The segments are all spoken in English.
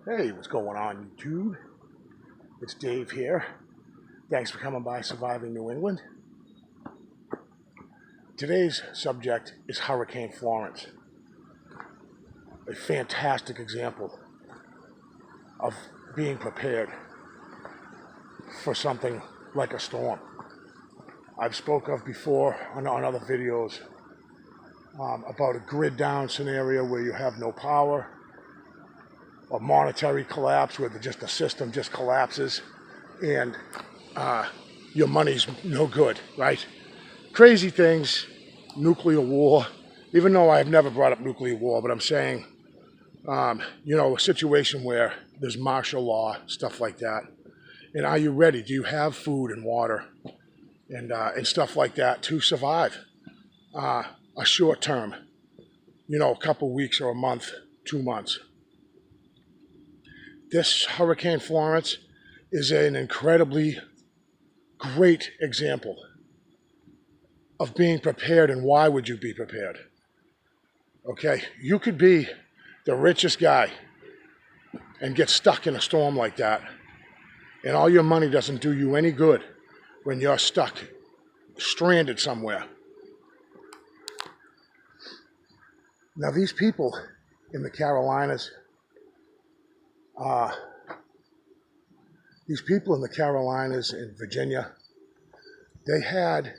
Hey, what's going on, YouTube? It's Dave here. Thanks for coming by Surviving New England. Today's subject is Hurricane Florence, a fantastic example of being prepared for something like a storm. I've spoke of before on other videos about a grid down scenario where you have no power, a monetary collapse where the system just collapses and your money's no good, right? Crazy things, nuclear war, even though I've never brought up nuclear war, but I'm saying, a situation where there's martial law, stuff like that. And are you ready? Do you have food and water and stuff like that to survive a short term, a couple weeks or a month, 2 months? This Hurricane Florence is an incredibly great example of being prepared. And why would you be prepared? Okay, you could be the richest guy and get stuck in a storm like that, and all your money doesn't do you any good when you're stuck, stranded somewhere. Now, these people in the Carolinas, in Virginia, they had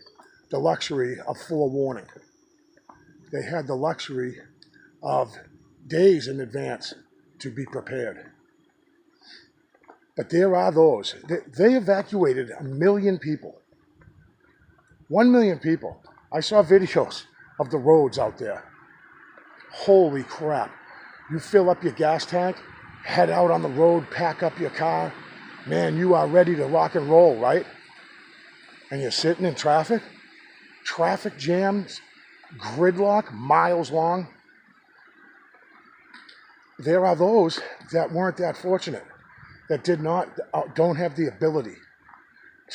the luxury of forewarning. They had the luxury of days in advance to be prepared. But there are those. They evacuated 1 million people. 1 million people. I saw videos of the roads out there. Holy crap. You fill up your gas tank, head out on the road, pack up your car. Man, you are ready to rock and roll, right? And you're sitting in traffic jams, gridlock, miles long. There are those that weren't that fortunate, that don't have the ability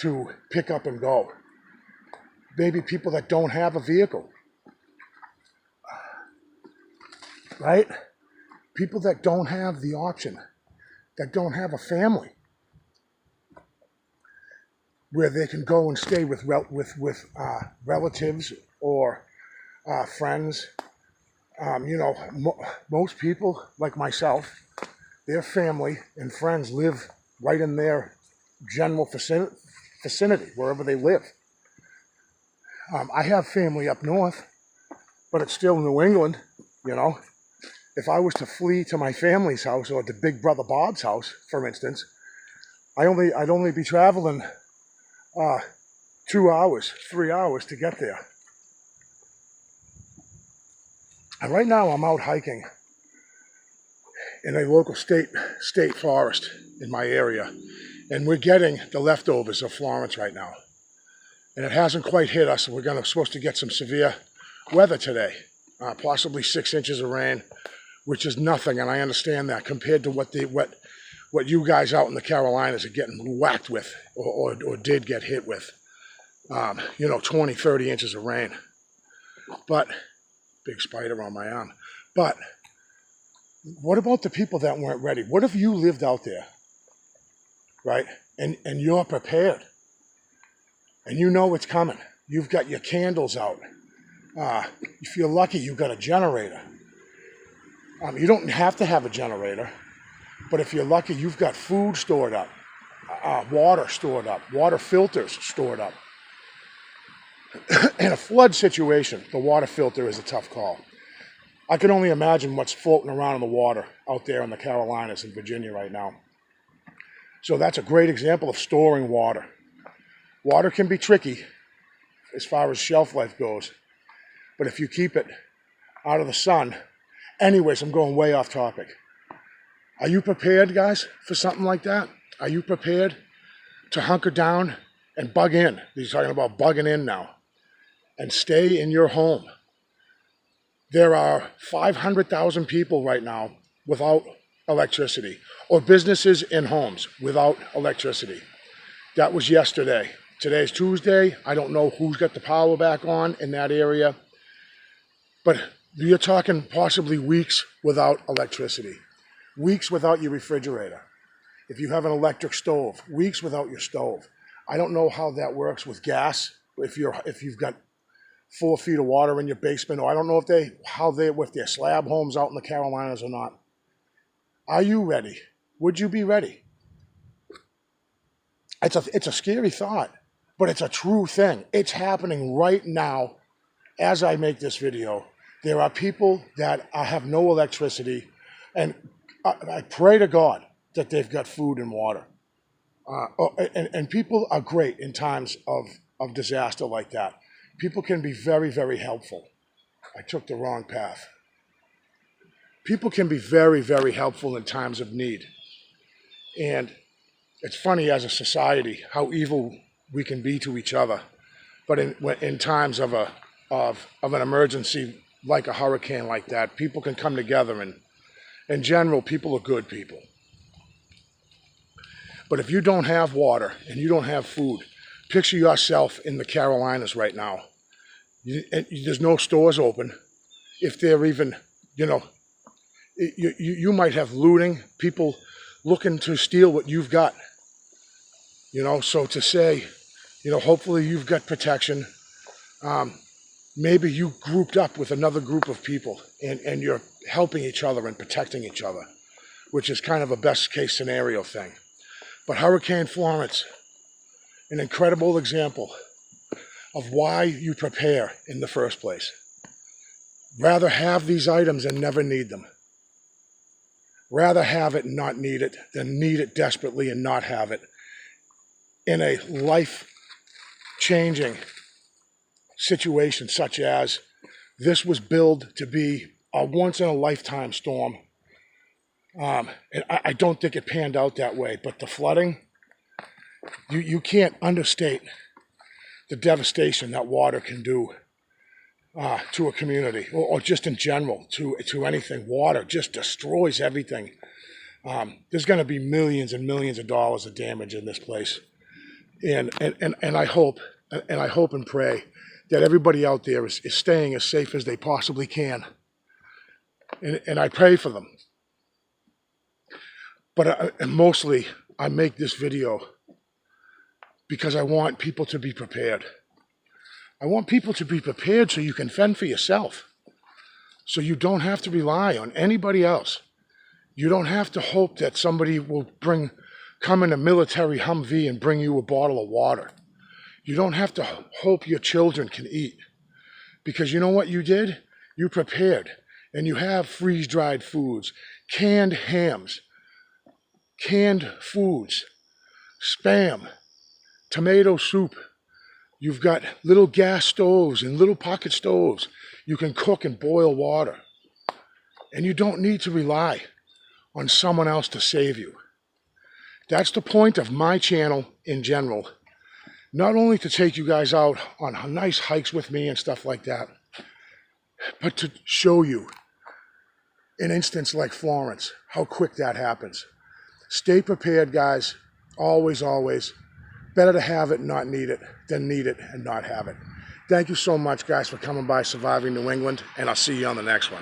to pick up and go. Maybe people that don't have a vehicle, right? People that don't have the option, that don't have a family where they can go and stay with relatives or friends. Most people like myself, their family and friends live right in their general vicinity, wherever they live. I have family up north, but it's still New England, If I was to flee to my family's house or to Big Brother Bob's house, for instance, I'd only be traveling 2 hours, 3 hours to get there. And right now I'm out hiking in a local state forest in my area, and we're getting the leftovers of Florence right now. And it hasn't quite hit us. We're supposed to get some severe weather today, possibly 6 inches of rain, which is nothing, and I understand that compared to what you guys out in the Carolinas are getting whacked with or did get hit with. 20, 30 inches of rain. But, big spider on my arm. But, what about the people that weren't ready? What if you lived out there, right? And you're prepared. And you know it's coming. You've got your candles out. If you're lucky, you've got a generator. You don't have to have a generator. But if you're lucky, you've got food stored up, water stored up, water filters stored up. In a flood situation, the water filter is a tough call. I can only imagine what's floating around in the water out there in the Carolinas and Virginia right now. So that's a great example of storing water. Water can be tricky as far as shelf life goes, but if you keep it out of the sun, anyways, I'm going way off topic. Are you prepared, guys, for something like that? Are you prepared to hunker down and bug in? He's talking about bugging in now. And stay in your home. There are 500,000 people right now without electricity, or businesses and homes without electricity. That was yesterday. Today's Tuesday. I don't know who's got the power back on in that area, but you're talking possibly weeks without electricity. weeks without your refrigerator. If you have an electric stove, weeks without your stove. I don't know how that works with gas. If you've got 4 feet of water in your basement, or I don't know if with their slab homes out in the Carolinas or not. Are you ready? Would you be ready? It's a scary thought, but it's a true thing. It's happening right now as I make this video. There are people that have no electricity, and I pray to God that they've got food and water. And people are great in times of disaster like that. People can be very, very helpful. I took the wrong path. People can be very, very helpful in times of need. And it's funny as a society how evil we can be to each other. But in times of an emergency like a hurricane like that, people can come together, and in general, people are good people. But if you don't have water and you don't have food, picture yourself in the Carolinas right now. There's no stores open. If they're even, you might have looting, people looking to steal what you've got. So to say, hopefully you've got protection. Maybe you grouped up with another group of people and you're helping each other and protecting each other, which is kind of a best case scenario thing. But Hurricane Florence, an incredible example of why you prepare in the first place. Rather have these items and never need them. Rather have it and not need it than need it desperately and not have it. In a life-changing situation such as this was billed to be a once-in-a-lifetime storm. And I don't think it panned out that way, but the flooding, you can't understate the devastation that water can do to a community, or just in general, to anything. Water just destroys everything. There's going to be millions and millions of dollars of damage in this place. And I hope and pray that everybody out there is staying as safe as they possibly can. And I pray for them. But mostly, I make this video because I want people to be prepared. I want people to be prepared so you can fend for yourself. So you don't have to rely on anybody else. You don't have to hope that somebody will come in a military Humvee and bring you a bottle of water. You don't have to hope your children can eat. Because you know what you did? You prepared. And you have freeze-dried foods, canned hams, canned foods, Spam, tomato soup. You've got little gas stoves and little pocket stoves. You can cook and boil water. And you don't need to rely on someone else to save you. That's the point of my channel in general. Not only to take you guys out on nice hikes with me and stuff like that, but to show you an instance like Florence, how quick that happens. Stay prepared, guys. Always, always. Better to have it and not need it than need it and not have it. Thank you so much, guys, for coming by Surviving New England, and I'll see you on the next one.